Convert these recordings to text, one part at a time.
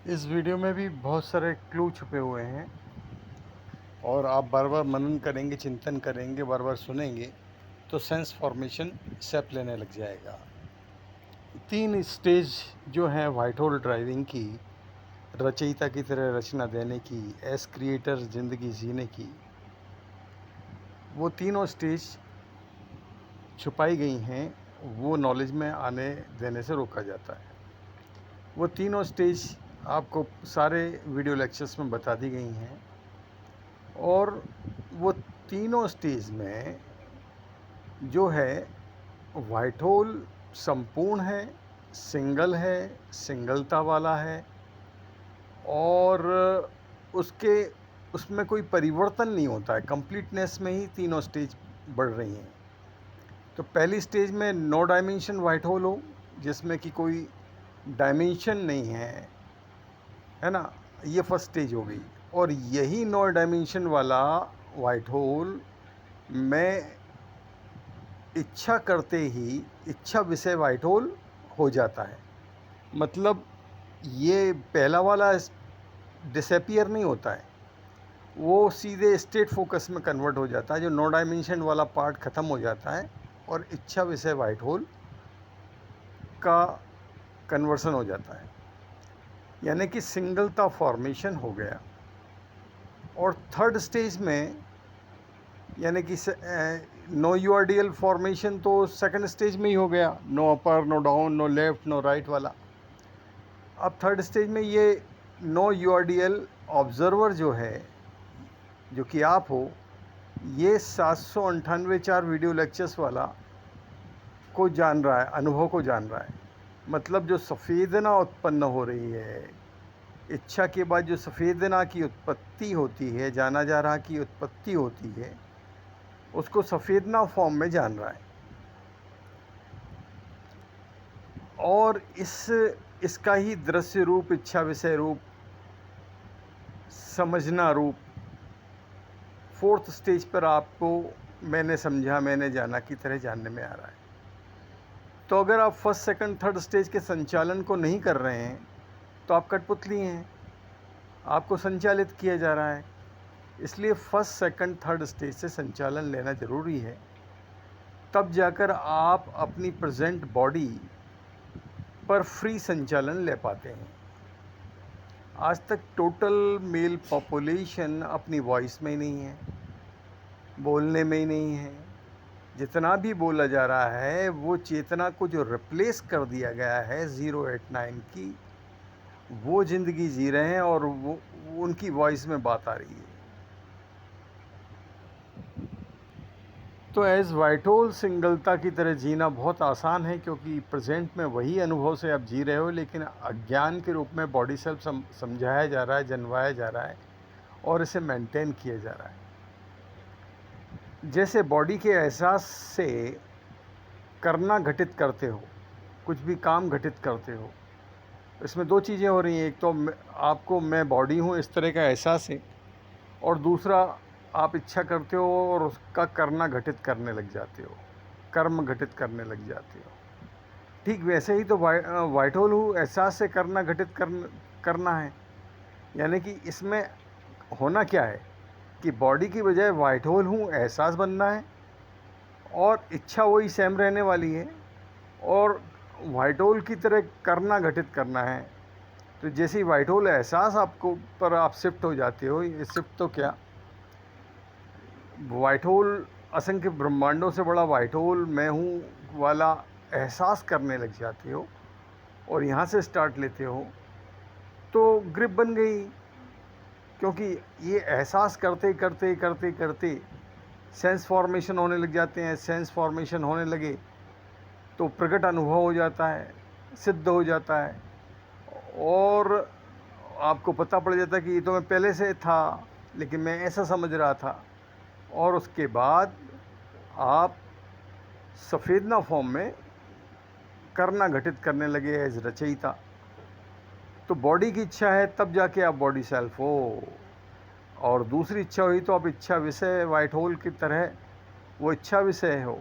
इस वीडियो में भी बहुत सारे क्लू छुपे हुए हैं और आप बार बार मनन करेंगे, चिंतन करेंगे, बार बार सुनेंगे तो सेंस फॉर्मेशन सेप लेने लग जाएगा। 3 स्टेज जो हैं वाइट होल ड्राइविंग की, रचयिता की तरह रचना देने की, एज क्रिएटर ज़िंदगी जीने की, वो तीनों स्टेज छुपाई गई हैं, वो नॉलेज में आने देने से रोका जाता है। वो तीनों स्टेज आपको सारे वीडियो लेक्चर्स में बता दी गई हैं और वो तीनों स्टेज में जो है वाइट होल संपूर्ण है, सिंगल है, सिंगलता वाला है और उसके उसमें कोई परिवर्तन नहीं होता है। कंप्लीटनेस में ही तीनों स्टेज बढ़ रही हैं। तो पहली स्टेज में नो डायमेंशन वाइट होल हो, जिसमें कि कोई डायमेंशन नहीं है ना। ये फर्स्ट स्टेज हो गई और यही नो डायमेंशन वाला वाइट होल में इच्छा करते ही इच्छा विषय वाइट होल हो जाता है। मतलब ये पहला वाला डिसअपियर नहीं होता है, वो सीधे स्टेट फोकस में कन्वर्ट हो जाता है। जो नो डायमेंशन वाला पार्ट ख़त्म हो जाता है और इच्छा विषय वाइट होल का कन्वर्सन हो जाता है, यानी कि सिंगलता फॉर्मेशन हो गया। और थर्ड स्टेज में यानी कि नो यूआरडीएल फॉर्मेशन तो सेकंड स्टेज में ही हो गया, no upper, no down, no left, no right वाला। अब थर्ड स्टेज में ये नो यूआरडीएल ऑब्जर्वर जो है, जो कि आप हो, ये 798 4 वीडियो लेक्चर्स वाला को जान रहा है, अनुभव को जान रहा है। मतलब जो संवेदना उत्पन्न हो रही है, इच्छा के बाद जो संवेदना की उत्पत्ति होती है, जाना जा रहा की उत्पत्ति होती है, उसको संवेदना फॉर्म में जान रहा है। और इसका ही दृश्य रूप, इच्छा विषय रूप, समझना रूप फोर्थ स्टेज पर आपको मैंने समझा, मैंने जाना की तरह जानने में आ रहा है। तो अगर आप फर्स्ट, सेकंड, थर्ड स्टेज के संचालन को नहीं कर रहे हैं तो आप कठपुतली हैं, आपको संचालित किया जा रहा है। इसलिए फर्स्ट, सेकंड, थर्ड स्टेज से संचालन लेना ज़रूरी है, तब जाकर आप अपनी प्रेजेंट बॉडी पर फ्री संचालन ले पाते हैं। आज तक टोटल मेल पॉपुलेशन अपनी वॉइस में ही नहीं है, बोलने में ही नहीं है। जितना भी बोला जा रहा है वो चेतना को जो रिप्लेस कर दिया गया है 089 की, वो ज़िंदगी जी रहे हैं और वो उनकी वॉइस में बात आ रही है। तो एज़ वाइट होल सिंगलता की तरह जीना बहुत आसान है, क्योंकि प्रेजेंट में वही अनुभव से आप जी रहे हो, लेकिन अज्ञान के रूप में बॉडी सेल्फ समझाया जा रहा है, जनवाया जा रहा है और इसे मेंटेन किया जा रहा है। जैसे बॉडी के एहसास से करना घटित करते हो, कुछ भी काम घटित करते हो, इसमें दो चीज़ें हो रही हैं। एक तो आपको मैं बॉडी हूँ इस तरह का एहसास है, और दूसरा आप इच्छा करते हो और उसका करना घटित करने लग जाते हो, कर्म घटित करने लग जाते हो। ठीक वैसे ही तो वाइट होल हूँ एहसास से करना घटित करना है। यानी कि इसमें होना क्या है कि बॉडी की बजाय वाइट होल हूँ एहसास बनना है और इच्छा वही सेम रहने वाली है, और वाइट होल की तरह करना घटित करना है। तो जैसे ही वाइट होल एहसास आपको पर आप शिफ्ट हो जाते हो, ये शिफ्ट तो क्या, वाइट होल असंख्य ब्रह्मांडों से बड़ा वाइट होल मैं हूँ वाला एहसास करने लग जाते हो और यहाँ से स्टार्ट लेते हो, तो ग्रिप बन गई। क्योंकि ये एहसास करते करते करते करते सेंस फॉर्मेशन होने लग जाते हैं। सेंस फॉर्मेशन होने लगे तो प्रकट अनुभव हो जाता है, सिद्ध हो जाता है, और आपको पता पड़ जाता है कि ये तो मैं पहले से था, लेकिन मैं ऐसा समझ रहा था। और उसके बाद आप सफेदना फॉर्म में करना घटित करने लगे एज रचयिता। तो बॉडी की इच्छा है तब जाके आप बॉडी सेल्फ हो, और दूसरी इच्छा हुई तो आप इच्छा विषय वाइट होल की तरह वो इच्छा विषय हो।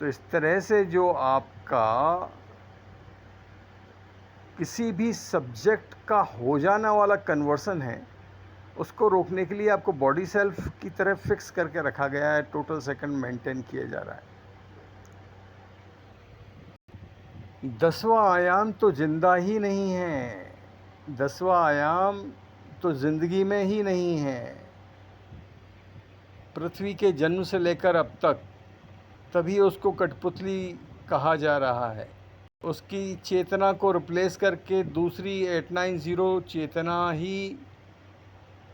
तो इस तरह से जो आपका किसी भी सब्जेक्ट का हो जाना वाला कन्वर्सन है, उसको रोकने के लिए आपको बॉडी सेल्फ की तरह फिक्स करके रखा गया है, टोटल सेकंड मेंटेन किया जा रहा है। 10वां आयाम तो जिंदा ही नहीं है, 10वां आयाम तो जिंदगी में ही नहीं है। पृथ्वी के जन्म से लेकर अब तक तभी उसको कठपुतली कहा जा रहा है। उसकी चेतना को रिप्लेस करके दूसरी 890 चेतना ही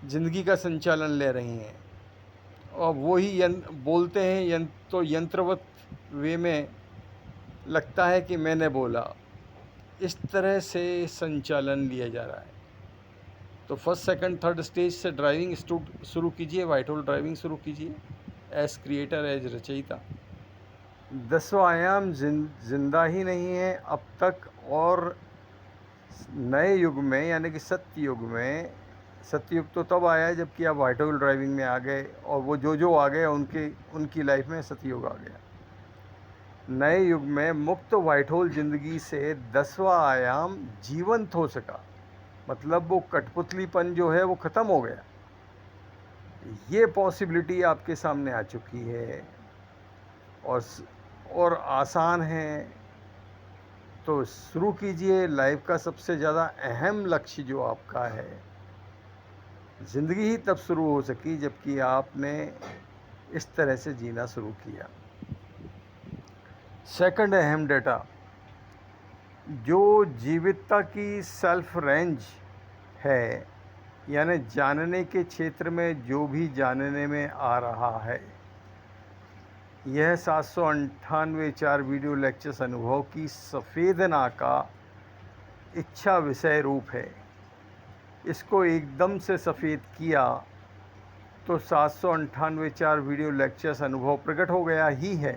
जिंदगी का संचालन ले रही हैं, और वही बोलते हैं तो यंत्रवत वे में लगता है कि मैंने बोला। इस तरह से संचालन लिया जा रहा है। तो फर्स्ट सेकंड थर्ड स्टेज से ड्राइविंग शुरू कीजिए, व्हाइट होल ड्राइविंग शुरू कीजिए, एज क्रिएटर एज रचयिता। 10वां आयाम जिंदा ही नहीं है अब तक, और नए युग में यानी कि सत्ययुग में, सत्ययुग तो तब आया जबकि आप व्हाइट होल ड्राइविंग में आ गए, और वो जो आ गए उनकी लाइफ में सत्ययुग आ गया। नए युग में मुक्त व्हाइट होल जिंदगी से 10वां आयाम जीवंत हो सका, मतलब वो कठपुतलीपन जो है वो ख़त्म हो गया। ये पॉसिबिलिटी आपके सामने आ चुकी है, और आसान है। तो शुरू कीजिए। लाइफ का सबसे ज़्यादा अहम लक्ष्य जो आपका है, ज़िंदगी ही तब शुरू हो सकी जबकि आपने इस तरह से जीना शुरू किया। सेकंड अहम डेटा, जो जीवितता की सेल्फ रेंज है, यानी जानने के क्षेत्र में जो भी जानने में आ रहा है, यह 798 4 वीडियो लेक्चर्स अनुभव की संवेदना का इच्छा विषय रूप है। इसको एकदम से सफ़ेद किया तो 798 4 वीडियो लेक्चर्स अनुभव प्रकट हो गया ही है।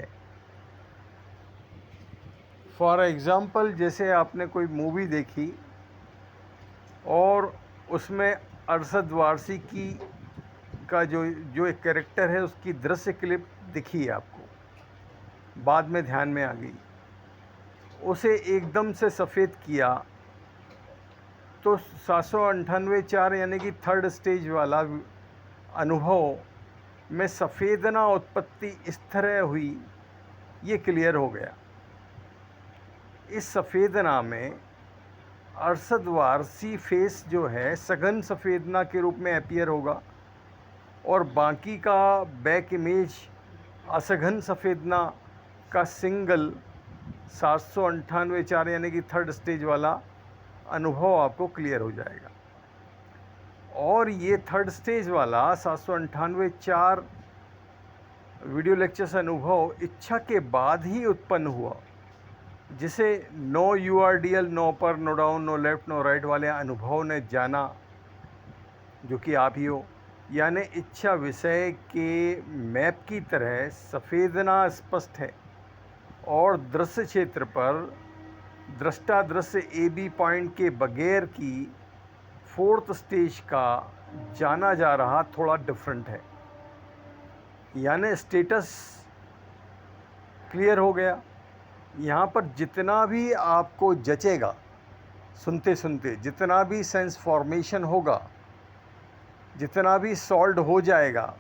फॉर एग्ज़ाम्पल, जैसे आपने कोई मूवी देखी और उसमें अरशद वारसी का जो एक कैरेक्टर है, उसकी दृश्य क्लिप दिखी आपको, बाद में ध्यान में आ गई, उसे एकदम से सफ़ेद किया तो 798 4 यानी कि थर्ड स्टेज वाला अनुभव में संवेदना उत्पत्ति इस तरह हुई, ये क्लियर हो गया। इस संवेदना में अरशद वारसी फेस जो है सघन संवेदना के रूप में अपीयर होगा, और बाकी का बैक इमेज असघन संवेदना का सिंगल 798 4 यानी कि थर्ड स्टेज वाला अनुभव आपको क्लियर हो जाएगा। और ये थर्ड स्टेज वाला 798 4 वीडियो लेक्चर्स अनुभव इच्छा के बाद ही उत्पन्न हुआ, जिसे no URDL, no upper no down no left no right वाले अनुभव ने जाना, जो कि आप ही हो। यानी इच्छा विषय के मैप की तरह संवेदना स्पष्ट है, और दृश्य क्षेत्र पर दृष्टा दृश्य AB पॉइंट के बगैर की फोर्थ स्टेज का जाना जा रहा थोड़ा डिफरेंट है। यानी स्टेटस क्लियर हो गया। यहाँ पर जितना भी आपको जचेगा, सुनते सुनते जितना भी सेंस फॉर्मेशन होगा, जितना भी सॉल्व हो जाएगा,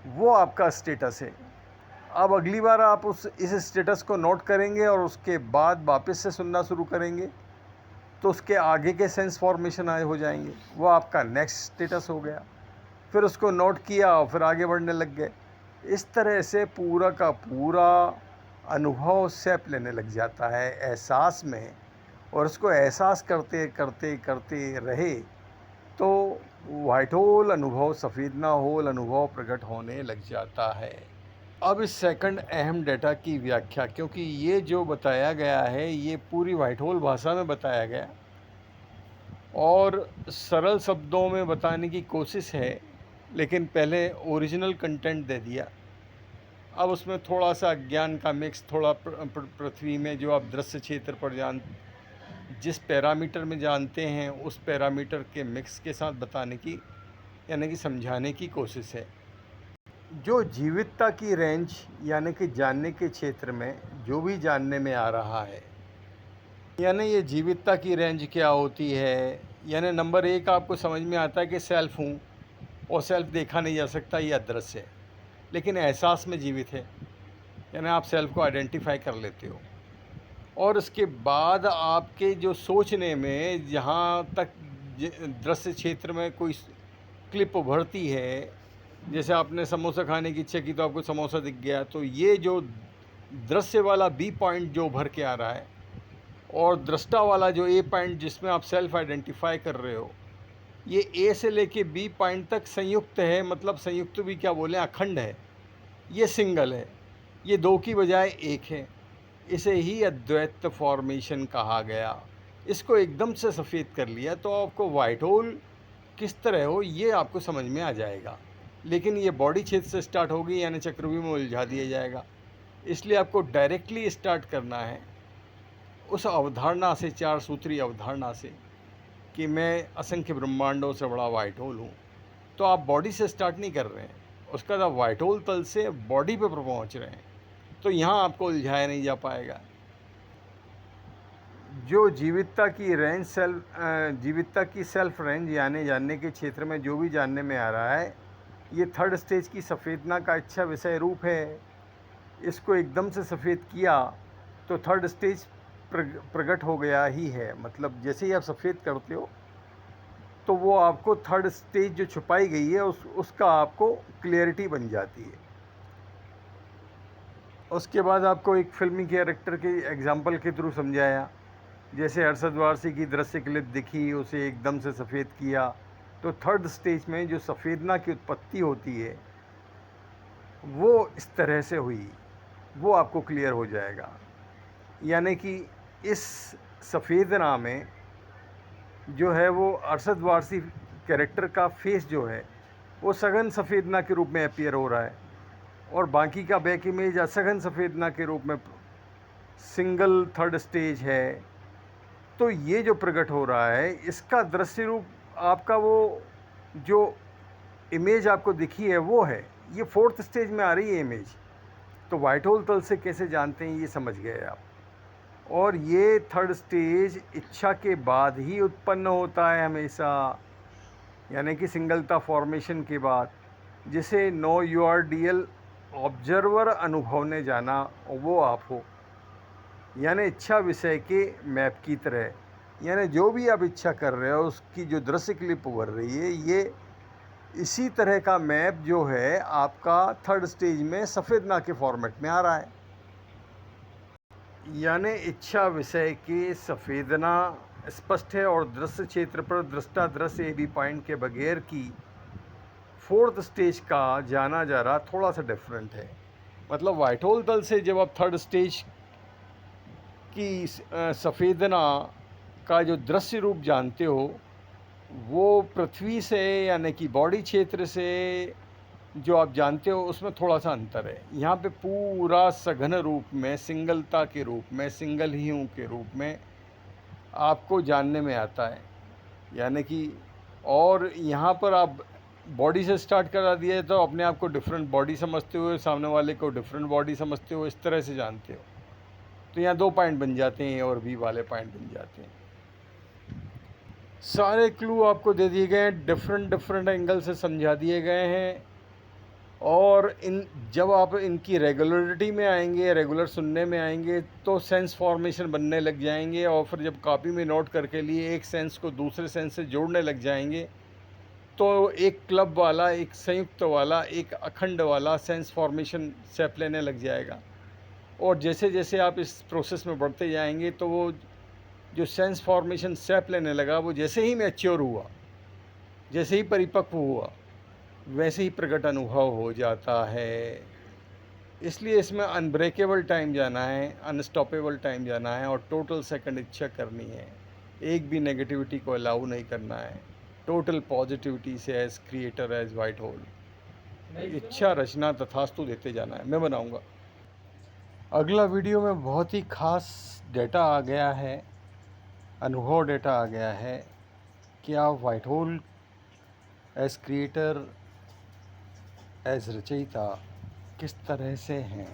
वो आपका स्टेटस है। अब अगली बार आप इस स्टेटस को नोट करेंगे और उसके बाद वापस से सुनना शुरू करेंगे, तो उसके आगे के सेंस फॉर्मेशन आए हो जाएंगे, वो आपका नेक्स्ट स्टेटस हो गया। फिर उसको नोट किया और फिर आगे बढ़ने लग गए। इस तरह से पूरा का पूरा अनुभव सेप लेने लग जाता है एहसास में, और उसको एहसास करते करते करते रहे तो व्हाइट होल अनुभव, सफ़ेदना होल अनुभव प्रकट होने लग जाता है। अब इस सेकंड अहम डेटा की व्याख्या, क्योंकि ये जो बताया गया है ये पूरी व्हाइट होल भाषा में बताया गया और सरल शब्दों में बताने की कोशिश है, लेकिन पहले ओरिजिनल कंटेंट दे दिया। अब उसमें थोड़ा सा ज्ञान का मिक्स, थोड़ा पृथ्वी में जो आप दृश्य क्षेत्र पर जिस पैरामीटर में जानते हैं उस पैरामीटर के मिक्स के साथ बताने की, यानी कि समझाने की कोशिश है। जो जीवितता की रेंज यानी कि जानने के क्षेत्र में जो भी जानने में आ रहा है, यानी ये जीवितता की रेंज क्या होती है? यानी नंबर एक आपको समझ में आता है कि सेल्फ हूँ और सेल्फ देखा नहीं जा सकता, ये अदृश्य है, लेकिन एहसास में जीवित है। यानी आप सेल्फ को आइडेंटिफाई कर लेते हो। और उसके बाद आपके जो सोचने में जहाँ तक दृश्य क्षेत्र में कोई क्लिप उभरती है, जैसे आपने समोसा खाने की इच्छा की तो आपको समोसा दिख गया, तो ये जो दृश्य वाला बी पॉइंट जो उभर के आ रहा है और दृष्टा वाला जो ए पॉइंट जिसमें आप सेल्फ आइडेंटिफाई कर रहे हो, ये ए से लेके बी पॉइंट तक संयुक्त है। मतलब संयुक्त भी क्या बोलें, अखंड है, ये सिंगल है, ये दो की बजाय एक है। इसे ही अद्वैत फॉर्मेशन कहा गया। इसको एकदम से सफ़ेद कर लिया तो आपको वाइट होल किस तरह हो ये आपको समझ में आ जाएगा, लेकिन ये बॉडी क्षेत्र से स्टार्ट होगी यानी चक्रव्यूह में उलझा दिया जाएगा। इसलिए आपको डायरेक्टली स्टार्ट करना है उस अवधारणा से, चार सूत्री अवधारणा से कि मैं असंख्य ब्रह्मांडों से बड़ा वाइट होल हूँ। तो आप बॉडी से स्टार्ट नहीं कर रहे हैं, उसका आप वाइट होल तल से बॉडी पे पहुँच रहे हैं, तो यहाँ आपको उलझाया नहीं जा पाएगा। जो जीवितता की सेल्फ रेंज यानी जानने के क्षेत्र में जो भी जानने में आ रहा है, ये थर्ड स्टेज की सफ़ेदना का अच्छा विषय रूप है। इसको एकदम से सफ़ेद किया तो थर्ड स्टेज प्रकट हो गया ही है। मतलब जैसे ही आप सफ़ेद करते हो तो वो आपको थर्ड स्टेज जो छुपाई गई है उसका आपको क्लियरिटी बन जाती है। उसके बाद आपको एक फिल्मी कैरेक्टर के एग्जाम्पल के थ्रू समझाया, जैसे अरशद वारसी की दृश्य क्लिप दिखी, उसे एकदम से सफ़ेद किया तो थर्ड स्टेज में जो सफ़ेदना की उत्पत्ति होती है वो इस तरह से हुई, वो आपको क्लियर हो जाएगा। यानी कि इस सफ़ेदना में जो है वो अरशद वारसी कैरेक्टर का फेस जो है वो सघन सफ़ेदना के रूप में अपीयर हो रहा है और बाकी का बैक इमेज असघन सफ़ेदना के रूप में सिंगल थर्ड स्टेज है। तो ये जो प्रकट हो रहा है इसका दृश्य रूप आपका वो जो इमेज आपको दिखी है वो है, ये फोर्थ स्टेज में आ रही है इमेज। तो वाइट होल तल से कैसे जानते हैं ये समझ गए आप। और ये थर्ड स्टेज इच्छा के बाद ही उत्पन्न होता है हमेशा, यानी कि सिंगलता फॉर्मेशन के बाद, जिसे नो यूआरडीएल ऑब्जर्वर अनुभव ने जाना वो आप हो। यानी इच्छा विषय के मैप की तरह, यानी जो भी आप इच्छा कर रहे हो उसकी जो दृश्य क्लिप उभर रही है ये इसी तरह का मैप जो है आपका थर्ड स्टेज में सफ़ेदना के फॉर्मेट में आ रहा है। यानी इच्छा विषय की सफ़ेदना स्पष्ट है और दृश्य क्षेत्र पर दृष्टा दृश्य ए बी पॉइंट के बगैर की फोर्थ स्टेज का जाना जा रहा थोड़ा सा डिफरेंट है। मतलब वाइट होल तल से जब आप थर्ड स्टेज की सफ़ेदना का जो दृश्य रूप जानते हो वो पृथ्वी से यानी कि बॉडी क्षेत्र से जो आप जानते हो उसमें थोड़ा सा अंतर है। यहाँ पे पूरा सघन रूप में, सिंगलता के रूप में, सिंगल ही हूँ के रूप में आपको जानने में आता है। यानी कि और यहाँ पर आप बॉडी से स्टार्ट करा दिया तो अपने आप को डिफरेंट बॉडी समझते हो, सामने वाले को डिफरेंट बॉडी समझते हो, इस तरह से जानते हो। तो यहाँ दो पॉइंट बन जाते हैं और भी वाले पॉइंट बन जाते हैं। सारे क्लू आपको दे दिए गए हैं, डिफरेंट एंगल से समझा दिए गए हैं। और जब आप इनकी रेगुलरिटी में आएंगे, रेगुलर सुनने में आएंगे तो सेंस फॉर्मेशन बनने लग जाएंगे और फिर जब कॉपी में नोट करके लिए एक सेंस को दूसरे सेंस से जोड़ने लग जाएंगे तो एक क्लब वाला, एक संयुक्त वाला, एक अखंड वाला सेंस फॉर्मेशन शेप लेने लग जाएगा। और जैसे जैसे आप इस प्रोसेस में बढ़ते जाएंगे तो वो जो सेंस फॉर्मेशन शेप लेने लगा वो जैसे ही मैच्योर हुआ, जैसे ही परिपक्व हुआ, वैसे ही प्रकट अनुभव हो जाता है। इसलिए इसमें अनब्रेकेबल टाइम जाना है, अनस्टॉपेबल टाइम जाना है और टोटल सेकंड इच्छा करनी है। एक भी नेगेटिविटी को अलाउ नहीं करना है, टोटल पॉजिटिविटी से as creator, as white hole इच्छा रचना तथास्तु देते जाना है। मैं बनाऊंगा अगला वीडियो में बहुत ही खास डेटा आ गया है, अनुभव डेटा आ गया है कि आप white hole as creator, as रचयिता किस तरह से हैं।